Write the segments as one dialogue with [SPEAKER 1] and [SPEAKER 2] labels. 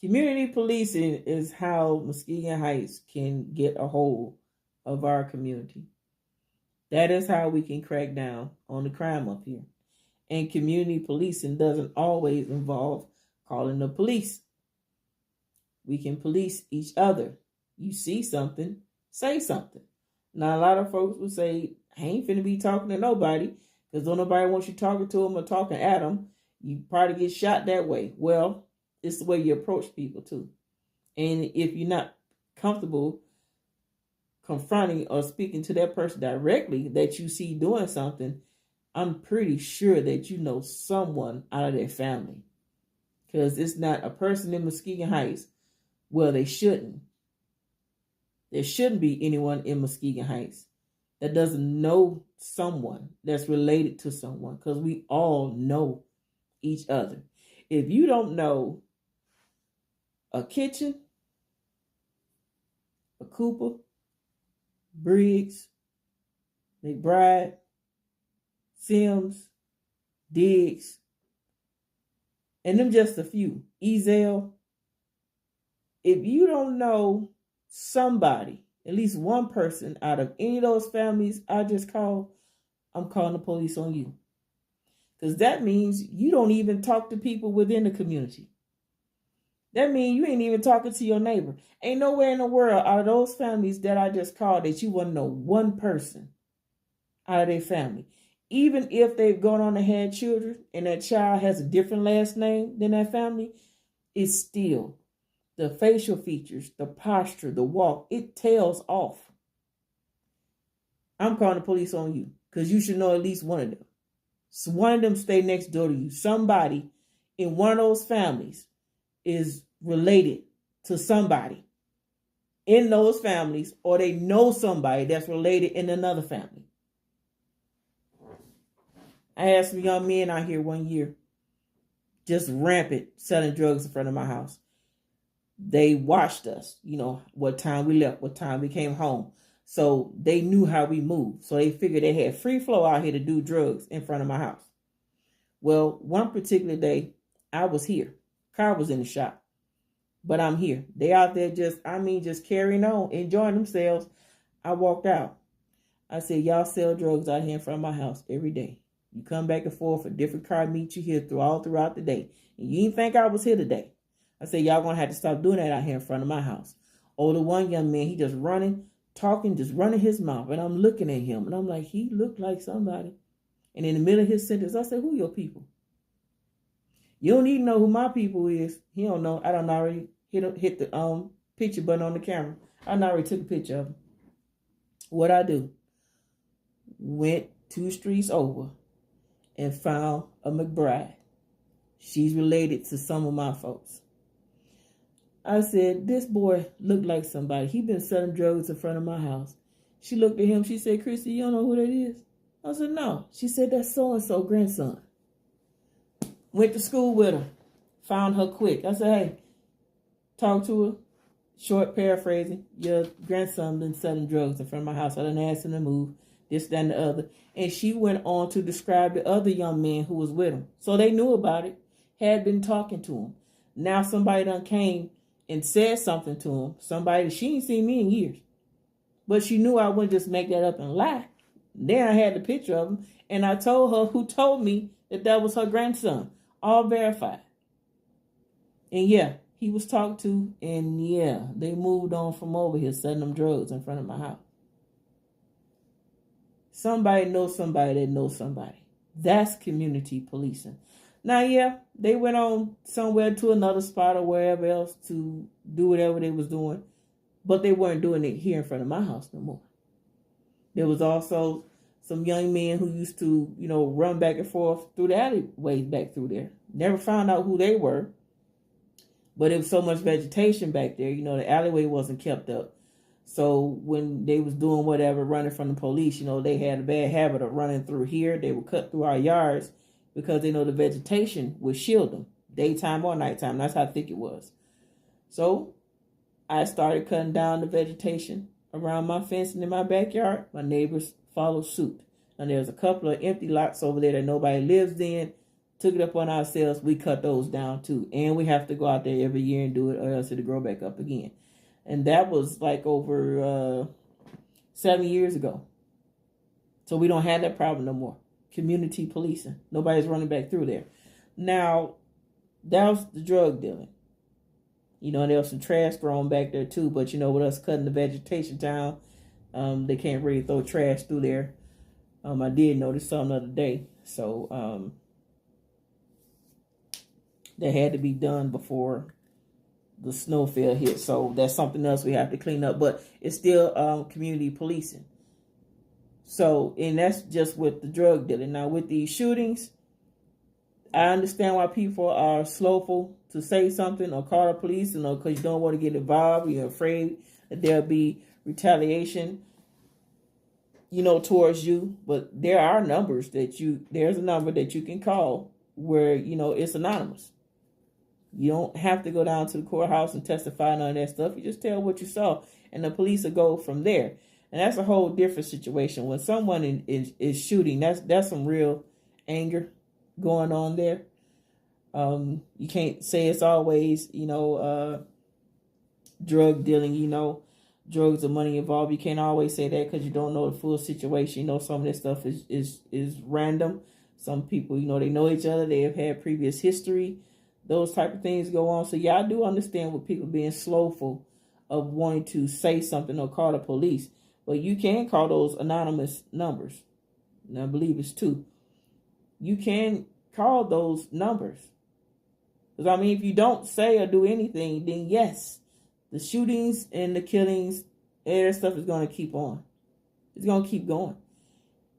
[SPEAKER 1] Community policing is how Muskegon Heights can get a hold of our community. That is how we can crack down on the crime up here. And community policing doesn't always involve calling the police. We can police each other. You see something, say something. Now, a lot of folks will say, I ain't finna be talking to nobody because don't nobody want you talking to them or talking at them. You probably get shot that way. Well, it's the way you approach people too. And if you're not comfortable confronting or speaking to that person directly that you see doing something, I'm pretty sure that you know someone out of their family. Because it's not a person in Muskegon Heights. Well, they shouldn't. There shouldn't be anyone in Muskegon Heights that doesn't know someone that's related to someone, because we all know each other. If you don't know a Kitchen, a Cooper, Briggs, McBride, Sims, Diggs, and them just a few, Ezel, if you don't know somebody, at least one person out of any of those families I just called, I'm calling the police on you. Because that means you don't even talk to people within the community. That means you ain't even talking to your neighbor. Ain't nowhere in the world out of those families that I just called that you wouldn't know one person out of their family. Even if they've gone on and had children and that child has a different last name than that family, it's still the facial features, the posture, the walk, it tails off. I'm calling the police on you because you should know at least one of them. So one of them stay next door to you. Somebody in one of those families is related to somebody in those families, or they know somebody that's related in another family. I had some young men out here one year, just rampant, selling drugs in front of my house. They watched us, what time we left, what time we came home. So they knew how we moved. So they figured they had free flow out here to do drugs in front of my house. Well, one particular day, I was here. Car was in the shop. But I'm here. They out there just carrying on, enjoying themselves. I walked out. I said, y'all sell drugs out here in front of my house every day. You come back and forth, a different car meet you here throughout the day. And you didn't think I was here today. I said, y'all going to have to stop doing that out here in front of my house. Oh, the one young man, he just running, talking, just running his mouth. And I'm looking at him. And I'm like, he looked like somebody. And in the middle of his sentence, I said, who your people? You don't need to know who my people is. He don't know. I done already hit the picture button on the camera. I already took a picture of him. What I do? Went 2 streets over and found a McBride. She's related to some of my folks. I said, this boy looked like somebody. He been selling drugs in front of my house. She looked at him. She said, Christy, you don't know who that is? I said, no. She said, that's so-and-so grandson. Went to school with her. Found her quick. I said, hey, talk to her. Short paraphrasing. Your grandson been selling drugs in front of my house. I done asked him to move. This, that, and the other. And she went on to describe the other young man who was with him. So they knew about it. Had been talking to him. Now somebody done came and said something to him. Somebody, she ain't seen me in years. But she knew I wouldn't just make that up and lie. Then I had the picture of him. And I told her who told me that was her grandson. All verified. And yeah, he was talked to. And yeah, they moved on from over here selling them drugs in front of my house. Somebody knows somebody that knows somebody. That's community policing. Now, yeah, they went on somewhere to another spot or wherever else to do whatever they was doing. But they weren't doing it here in front of my house no more. There was also some young men who used to, run back and forth through the alleyways back through there. Never found out who they were. But there was so much vegetation back there, the alleyway wasn't kept up. So when they was doing whatever, running from the police, they had a bad habit of running through here. They would cut through our yards because they know the vegetation would shield them, daytime or nighttime. That's how thick it was. So I started cutting down the vegetation around my fence and in my backyard. My neighbors followed suit. And there's a couple of empty lots over there that nobody lives in took it upon ourselves, we cut those down too. And we have to go out there every year and do it, or else it'll grow back up again. And that was like over 7 years ago. So we don't have that problem no more. Community policing. Nobody's running back through there. Now, that was the drug dealing. You know, and there was some trash thrown back there too. But, you know, with us cutting the vegetation down, they can't really throw trash through there. I did notice something the other day. So, that had to be done before the snow fell hit. So, that's something else we have to clean up. But it's still community policing. So, and that's just with the drug dealing. Now, with these shootings, I understand why people are slowful to say something or call the police, you know, because you don't want to get involved. You're afraid that there'll be retaliation, you know, towards you. But there are numbers there's a number that you can call where, you know, it's anonymous. You don't have to go down to the courthouse and testify and all that stuff. You just tell what you saw, and the police will go from there. And that's a whole different situation. When someone is shooting, that's some real anger going on there. You can't say it's always, you know, drug dealing, you know, drugs or money involved. You can't always say that because you don't know the full situation. You know, some of this stuff is random. Some people, you know, they know each other. They have had previous history. Those type of things go on. So, yeah, I do understand with people being slowful of wanting to say something or call the police. But you can call those anonymous numbers. And I believe it's 2. You can call those numbers. Because, I mean, if you don't say or do anything, then yes, the shootings and the killings and that stuff is going to keep on. It's going to keep going.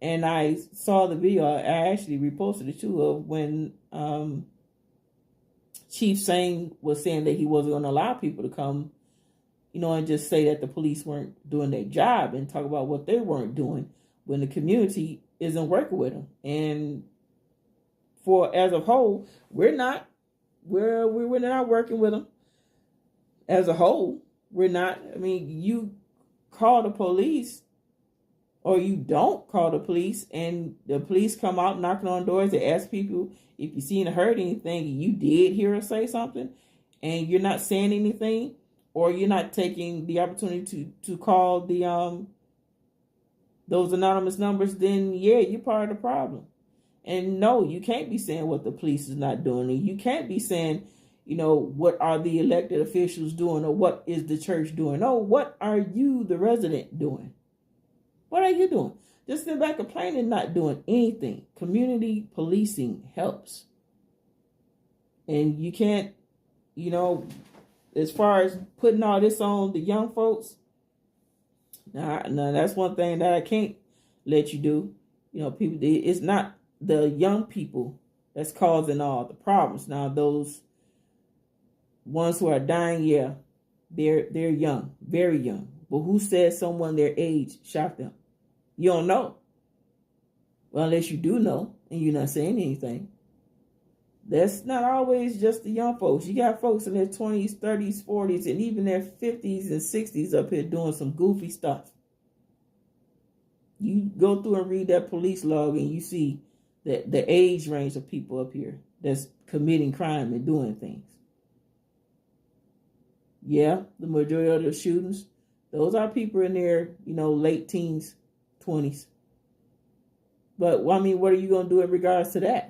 [SPEAKER 1] And I saw the video. I actually reposted it too of when Chief Sane was saying that he wasn't going to allow people to come, you know, and just say that the police weren't doing their job and talk about what they weren't doing when the community isn't working with them. And as a whole, we're not working with them. As a whole, we're not. I mean, you call the police or you don't call the police and the police come out knocking on doors and ask people if you seen or heard anything, you did hear or say something and you're not saying anything, or you're not taking the opportunity to call the those anonymous numbers, then yeah, you're part of the problem. And no, you can't be saying what the police is not doing. And you can't be saying, you know, what are the elected officials doing, or what is the church doing? No, what are you, the resident, doing? What are you doing? Just sit back complaining, not doing anything. Community policing helps. And you can't, you know, as far as putting all this on the young folks, now that's one thing that I can't let you do. You know, people, it's not the young people that's causing all the problems. Now, those ones who are dying, yeah, they're young, very young. But who says someone their age shot them? You don't know. Well, unless you do know and you're not saying anything. That's not always just the young folks. You got folks in their 20s, 30s, 40s, and even their 50s and 60s up here doing some goofy stuff. You go through and read that police log and you see that the age range of people up here that's committing crime and doing things. Yeah, the majority of the shootings, those are people in their, you know, late teens, 20s. But, I mean, what are you going to do in regards to that?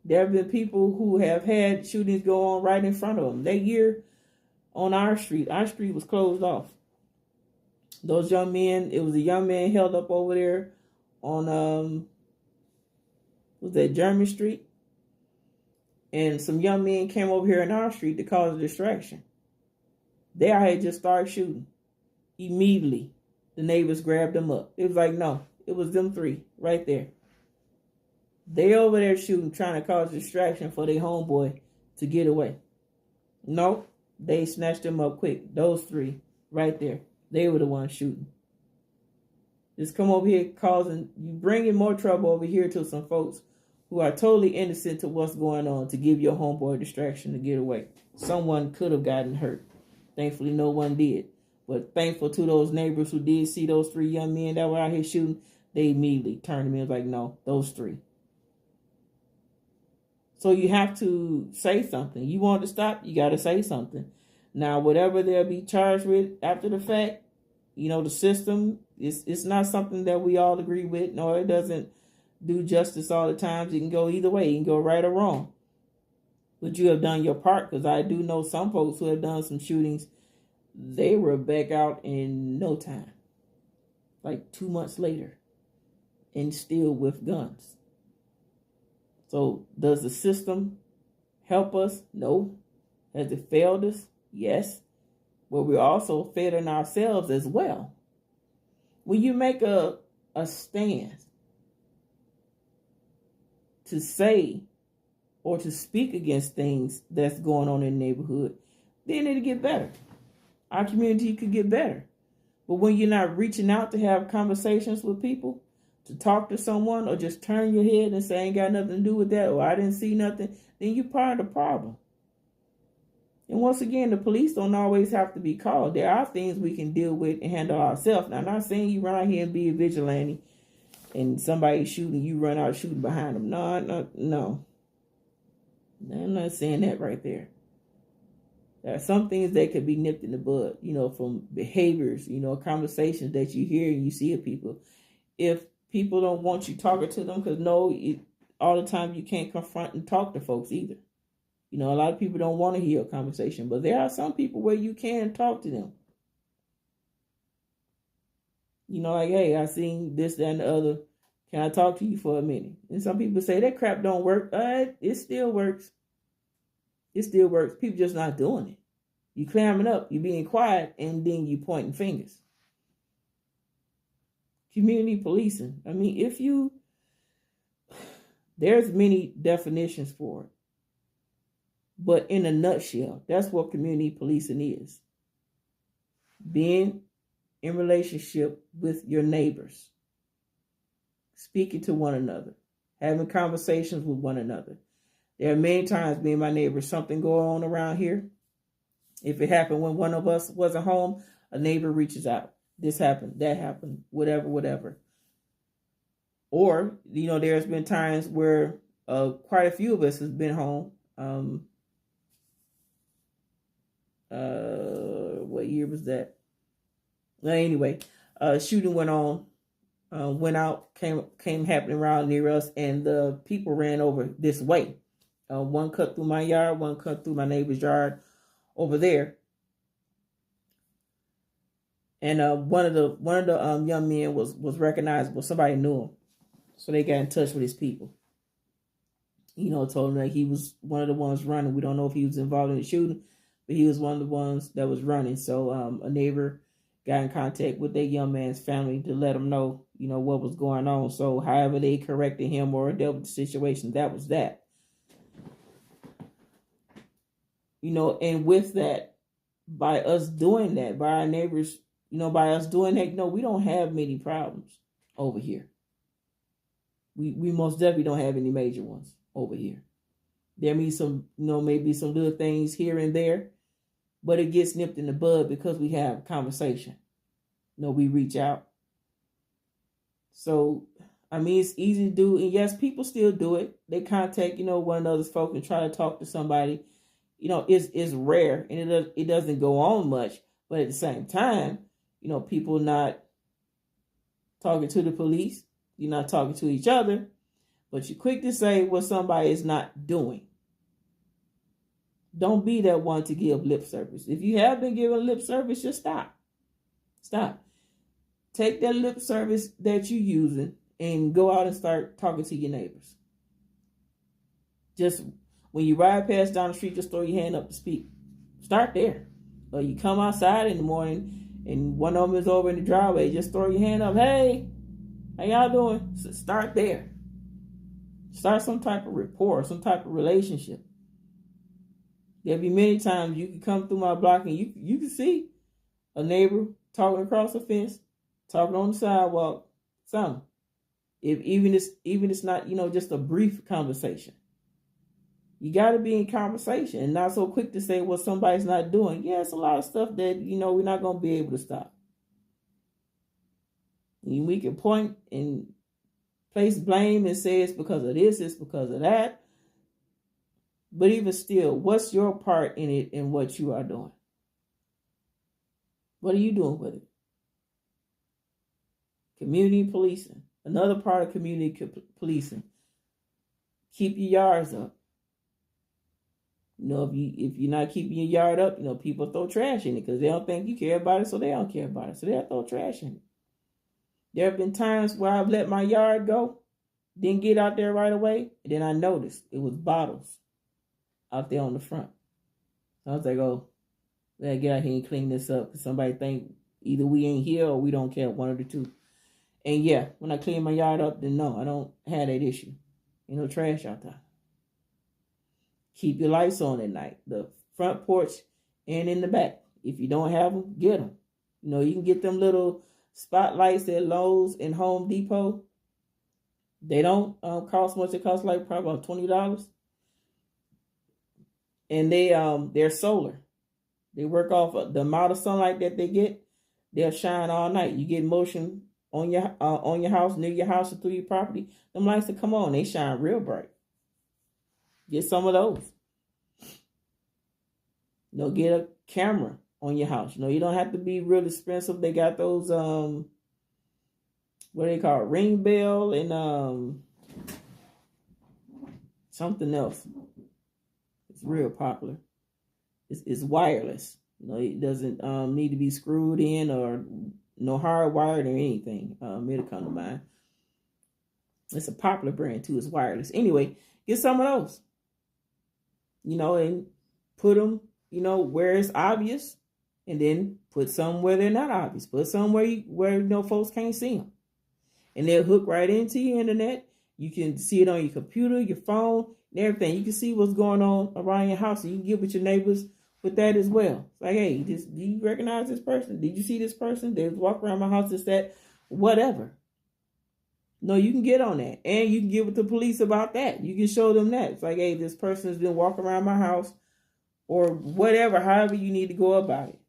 [SPEAKER 1] There have been people who have had shootings go on right in front of them. That year on our street was closed off. Those young men, it was a young man held up over there on, was that German Street? And some young men came over here in our street to cause a distraction. They had just started shooting. Immediately, the neighbors grabbed them up. It was like, no, it was them 3 right there. They over there shooting, trying to cause a distraction for their homeboy to get away. No, they snatched them up quick. Those 3 right there. They were the ones shooting. Just come over here you bringing more trouble over here to some folks who are totally innocent to what's going on to give your homeboy a distraction to get away. Someone could have gotten hurt. Thankfully, no one did. But thankful to those neighbors who did see those 3 young men that were out here shooting, they immediately turned to me and was like, no, those 3. So you have to say something. You want to stop, you got to say something. Now, whatever they'll be charged with after the fact, the system, it's not something that we all agree with. No, it doesn't do justice all the times. It can go either way. You can go right or wrong. But you have done your part, because I do know some folks who have done some shootings. They were back out in no time, like 2 months later, and still with guns. So does the system help us? No. Has it failed us? Yes. But we're also failing ourselves as well. When you make a stand to say or to speak against things that's going on in the neighborhood, then it'll get better. Our community could get better. But when you're not reaching out to have conversations with people, to talk to someone, or just turn your head and say, ain't got nothing to do with that, or I didn't see nothing, then you're part of the problem. And once again, the police don't always have to be called. There are things we can deal with and handle ourselves. Now, I'm not saying you run out here and be a vigilante and somebody's shooting, you run out shooting behind them. No. I'm not saying that right there. There are some things that could be nipped in the bud, from behaviors, conversations that you hear and you see of people. If people don't want you talking to them, because all the time you can't confront and talk to folks either. A lot of people don't want to hear a conversation, but there are some people where you can talk to them. Like, hey, I seen this, that, and the other. Can I talk to you for a minute? And some people say that crap don't work. It still works. It still works. People just not doing it. You clamming up, you being quiet, and then you pointing fingers. Community policing. I mean, there's many definitions for it. But in a nutshell, that's what community policing is. Being in relationship with your neighbors. Speaking to one another. Having conversations with one another. There are many times me and my neighbors, something going on around here. If it happened when one of us wasn't home, a neighbor reaches out. This happened, that happened, whatever. Or, there's been times where quite a few of us has been home. What year was that? Well, anyway, shooting went on, went out, came happening around near us, and the people ran over this way. One cut through my yard, one cut through my neighbor's yard over there. And one of the young men was recognizable. Somebody knew him, so they got in touch with his people. Told him that he was one of the ones running. We don't know if he was involved in the shooting, but he was one of the ones that was running. So a neighbor got in contact with that young man's family to let him know, what was going on. So however they corrected him or dealt with the situation, that was that. And with that, by us doing that, by our neighbors, by us doing that, we don't have many problems over here. We most definitely don't have any major ones over here. There may be some, maybe some little things here and there, but it gets nipped in the bud because we have conversation. We reach out. So, it's easy to do. And yes, people still do it. They contact, one another's folk and try to talk to somebody. It's rare and it doesn't go on much. But at the same time, people not talking to the police. You're not talking to each other. But you're quick to say what somebody is not doing. Don't be that one to give lip service. If you have been giving lip service, just stop. Stop. Take that lip service that you're using and go out and start talking to your neighbors. Just when you ride past down the street, just throw your hand up to speak. Start there. Or you come outside in the morning and one of them is over in the driveway, just throw your hand up. Hey, how y'all doing? Start there. Start some type of rapport, some type of relationship. There'll be many times you can come through my block and you can see a neighbor talking across the fence, talking on the sidewalk, something. If even it's not, just a brief conversation. You got to be in conversation and not so quick to say what somebody's not doing. Yeah, it's a lot of stuff that, we're not going to be able to stop. And we can point and place blame and say it's because of this, it's because of that. But even still, what's your part in it and what you are doing? What are you doing with it? Community policing. Another part of community policing. Keep your yards up. If you're not keeping your yard up, people throw trash in it because they don't think you care about it, so they don't care about it. So they'll throw trash in it. There have been times where I've let my yard go, didn't get out there right away, and then I noticed it was bottles out there on the front. So I was like, oh, we gotta get out here and clean this up because somebody think either we ain't here or we don't care, one of the two. And yeah, when I clean my yard up, then no, I don't have that issue. Ain't no trash out there. Keep your lights on at night, the front porch and in the back. If you don't have them, get them. You can get them little spotlights at Lowe's and Home Depot. They don't cost much. It costs like probably about $20. And they're solar. They work off of the amount of sunlight that they get. They'll shine all night. You get motion on your house, near your house, or through your property. Them lights that come on, they shine real bright. Get some of those. Get a camera on your house. You don't have to be real expensive. They got those what they call it, ring bell and something else. It's real popular. It's wireless. It doesn't need to be screwed in or no hardwired or anything. It'll come to mind. It's a popular brand too. It's wireless. Anyway, get some of those. And put them, where it's obvious, and then put some where they're not obvious. Put some where folks can't see them, and they'll hook right into your internet. You can see it on your computer, your phone, and everything. You can see what's going on around your house, and you can get with your neighbors with that as well. It's like, hey, do you recognize this person? Did you see this person? They walk around my house, that, whatever. No, you can get on that. And you can get with the police about that. You can show them that. It's like, hey, this person has been walking around my house or whatever, however you need to go about it.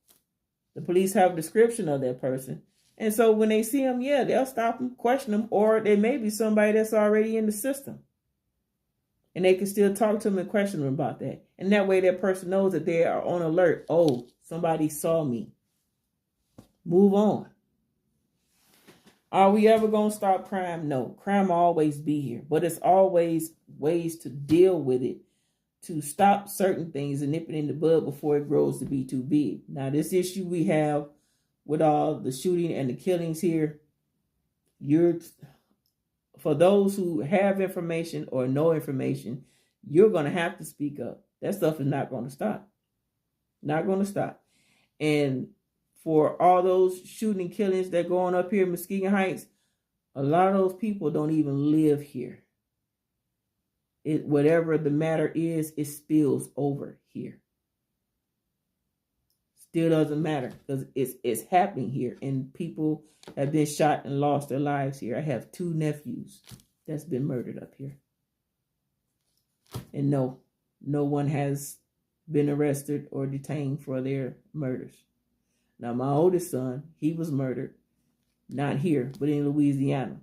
[SPEAKER 1] The police have a description of that person. And so when they see them, yeah, they'll stop them, question them, or there may be somebody that's already in the system. And they can still talk to them and question them about that. And that way that person knows that they are on alert. Oh, somebody saw me. Move on. Are we ever going to stop crime? No. Crime will always be here. But it's always ways to deal with it, to stop certain things and nip it in the bud before it grows to be too big. Now, this issue we have with all the shooting and the killings here, for those who have information or know information, you're going to have to speak up. That stuff is not going to stop. Not going to stop. And for all those shooting killings that go on up here in Muskegon Heights, a lot of those people don't even live here. Whatever the matter is, it spills over here. Still doesn't matter because it's happening here, and people have been shot and lost their lives here. I have 2 nephews that's been murdered up here, and no one has been arrested or detained for their murders. Now, my oldest son, he was murdered, not here, but in Louisiana,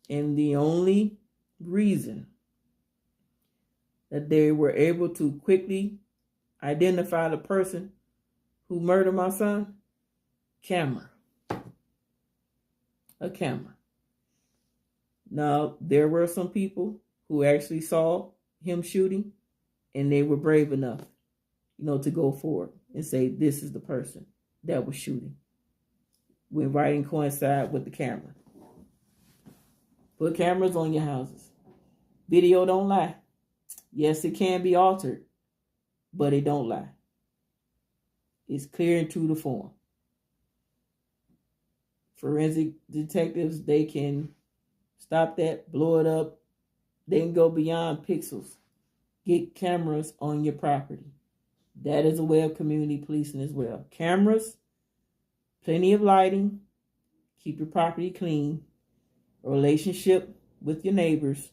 [SPEAKER 1] and the only reason that they were able to quickly identify the person who murdered my son, a camera. Now, there were some people who actually saw him shooting, and they were brave enough, to go forward and say, this is the person that was shooting. When writing coincide with the camera. Put cameras on your houses. Video don't lie. Yes, it can be altered, but it don't lie. It's clear and true to form. Forensic detectives, they can stop that, blow it up. They can go beyond pixels. Get cameras on your property. That is a way of community policing as well. Cameras, plenty of lighting, keep your property clean, a relationship with your neighbors.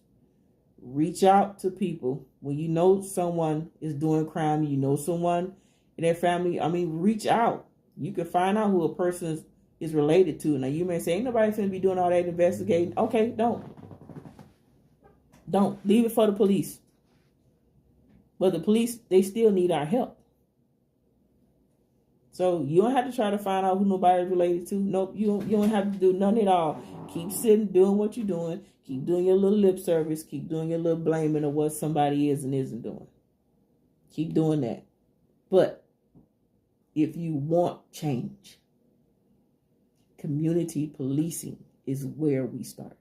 [SPEAKER 1] Reach out to people. When you know someone is doing crime, you know someone in their family, reach out. You can find out who a person is related to. Now, you may say, ain't nobody finna be doing all that investigating. Okay, don't. Leave it for the police. But the police, they still need our help. So you don't have to try to find out who nobody's related to. Nope, you don't have to do none at all. Keep sitting, doing what you're doing. Keep doing your little lip service. Keep doing your little blaming of what somebody is and isn't doing. Keep doing that. But if you want change, community policing is where we start.